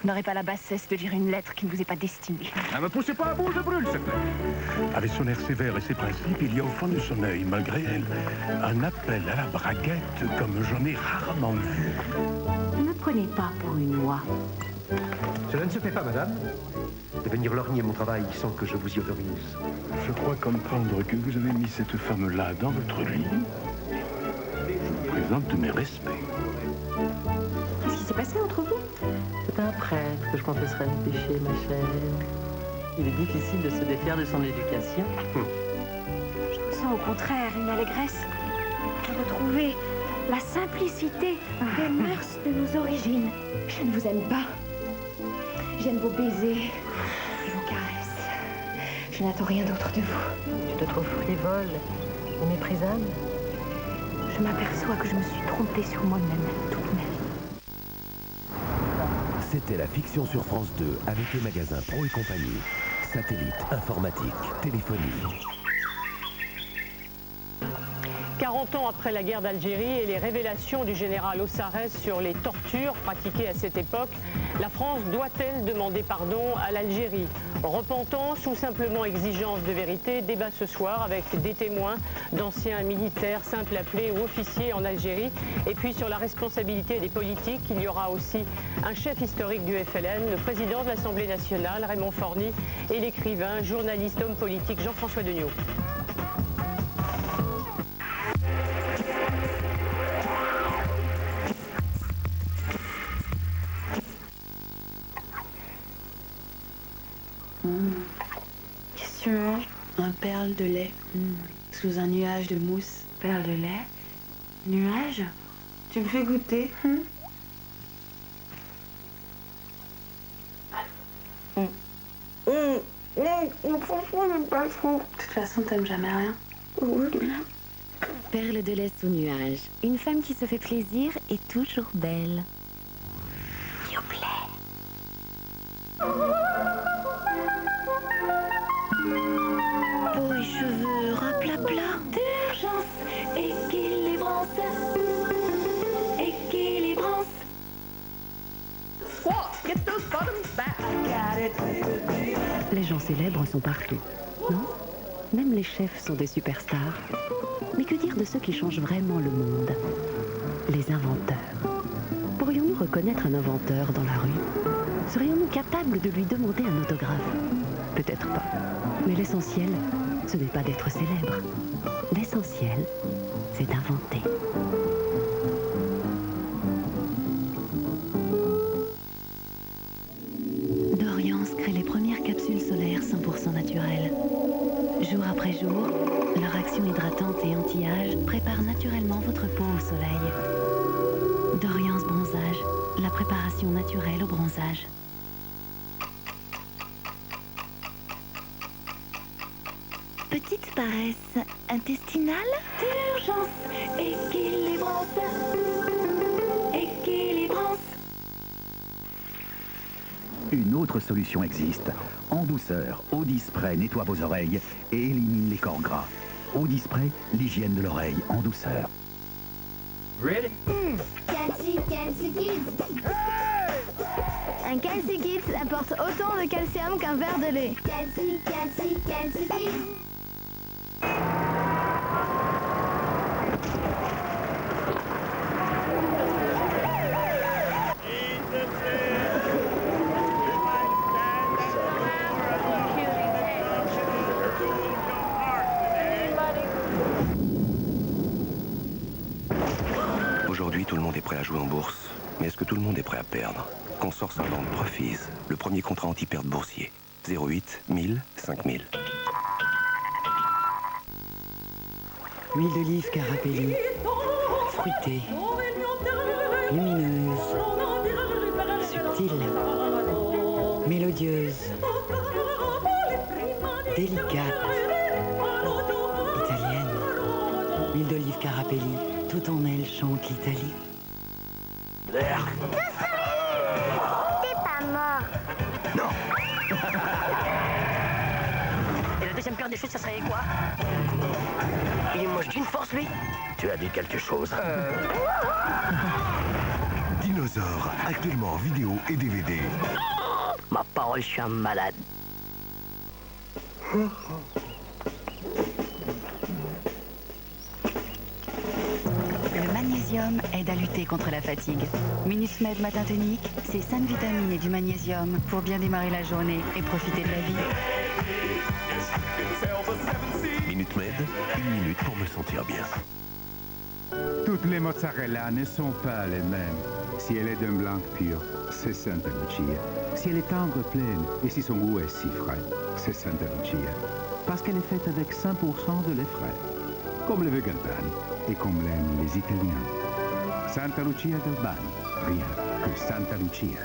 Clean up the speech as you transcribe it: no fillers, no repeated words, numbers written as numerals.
Vous n'aurez pas la bassesse de lire une lettre qui ne vous est pas destinée. Ne me poussez pas à bout, je brûle, cette lettre. Avec son air sévère et ses principes, il y a au fond de son œil, malgré elle, un appel à la braguette comme j'en ai rarement vu. Ne me prenez pas pour une oie. Cela ne se fait pas, madame, de venir lorgner mon travail sans que je vous y autorise. Je crois comprendre que vous avez mis cette femme-là dans votre lit. Je vous présente mes respects. Qu'est-ce qui s'est passé entre vous? C'est un prêtre que je confesserai mes péchés, ma chère. Il est difficile de se défaire de son éducation. Je ressens au contraire une allégresse de retrouver la simplicité des mœurs de nos origines. Je ne vous aime pas. J'aime vos baisers et vos caresses. Je n'attends rien d'autre de vous. Tu te trouves frivole et méprisable? Je m'aperçois que je me suis trompée sur moi-même toute ma vie. C'était la fiction sur France 2 avec les magasins Pro et compagnie. Satellite, informatique, téléphonie. 40 ans après la guerre d'Algérie et les révélations du général Ossarès sur les tortures pratiquées à cette époque, la France doit-elle demander pardon à l'Algérie? Repentance ou simplement exigence de vérité? Débat ce soir avec des témoins d'anciens militaires, simples appelés ou officiers en Algérie. Et puis sur la responsabilité des politiques, il y aura aussi un chef historique du FLN, le président de l'Assemblée nationale, Raymond Forny, et l'écrivain, journaliste, homme politique Jean-François Degnaud. Qu'est-ce que tu manges? Un perle de lait. Sous un nuage de mousse. Perle de lait? Nuage? Tu me fais goûter? Franchement, j'aime pas trop. De toute façon, t'aimes jamais rien. Perle de lait sous nuage. Une femme qui se fait plaisir est toujours belle. S'il vous plaît. Peau et cheveux, raplapla. D'urgence, équilibrance. Équilibrance. Les gens célèbres sont partout, non? Même les chefs sont des superstars. Mais que dire de ceux qui changent vraiment le monde? Les inventeurs. Pourrions-nous reconnaître un inventeur dans la rue? Serions-nous capables de lui demander un autographe? Peut-être pas. Mais l'essentiel, ce n'est pas d'être célèbre. L'essentiel, c'est d'inventer. Dorians crée les premières capsules solaires 100% naturelles. Jour après jour, leur action hydratante et anti-âge prépare naturellement votre peau au soleil. Dorians Bronzage, la préparation naturelle au bronzage. Petite paresse intestinale? D'urgence, équilibrance. Équilibrance. Une autre solution existe. En douceur, Audispray nettoie vos oreilles et élimine les corps gras. Audispray, l'hygiène de l'oreille en douceur. Really? Calci Kids. Un Calci Kids apporte autant de calcium qu'un verre de lait. Calci Kids. Aujourd'hui, tout le monde est prêt à jouer en bourse. Mais est-ce que tout le monde est prêt à perdre? Consort Saint-Laurent Profis, le premier contrat anti-perte boursier. 08 1000 5000. Huile d'olive Carapelli. Fruitée. Lumineuse. Subtile. Mélodieuse. Délicate. Italienne. Huile d'olive Carapelli. Tout en elle chante l'Italie. T'es pas mort. Non. Et la deuxième paire des choses, ça serait quoi? Il est moche d'une force, lui. Tu as dit quelque chose. Dinosaure. Dinosaure, actuellement en vidéo et DVD. Ma parole, je suis un malade. Le magnésium aide à lutter contre la fatigue. Minute-Med Matin Tonique, c'est 5 vitamines et du magnésium pour bien démarrer la journée et profiter de la vie. Minute Med, 1 minute pour me sentir bien. Toutes les mozzarella ne sont pas les mêmes. Si elle est d'un blanc pur, c'est Santa Lucia. Si elle est tendre, pleine, et si son goût est si frais, c'est Santa Lucia. Parce qu'elle est faite avec 100% de lait frais. Comme le vegan pan, et comme l'aiment les Italiens. Santa Lucia del Bani, rien que Santa Lucia.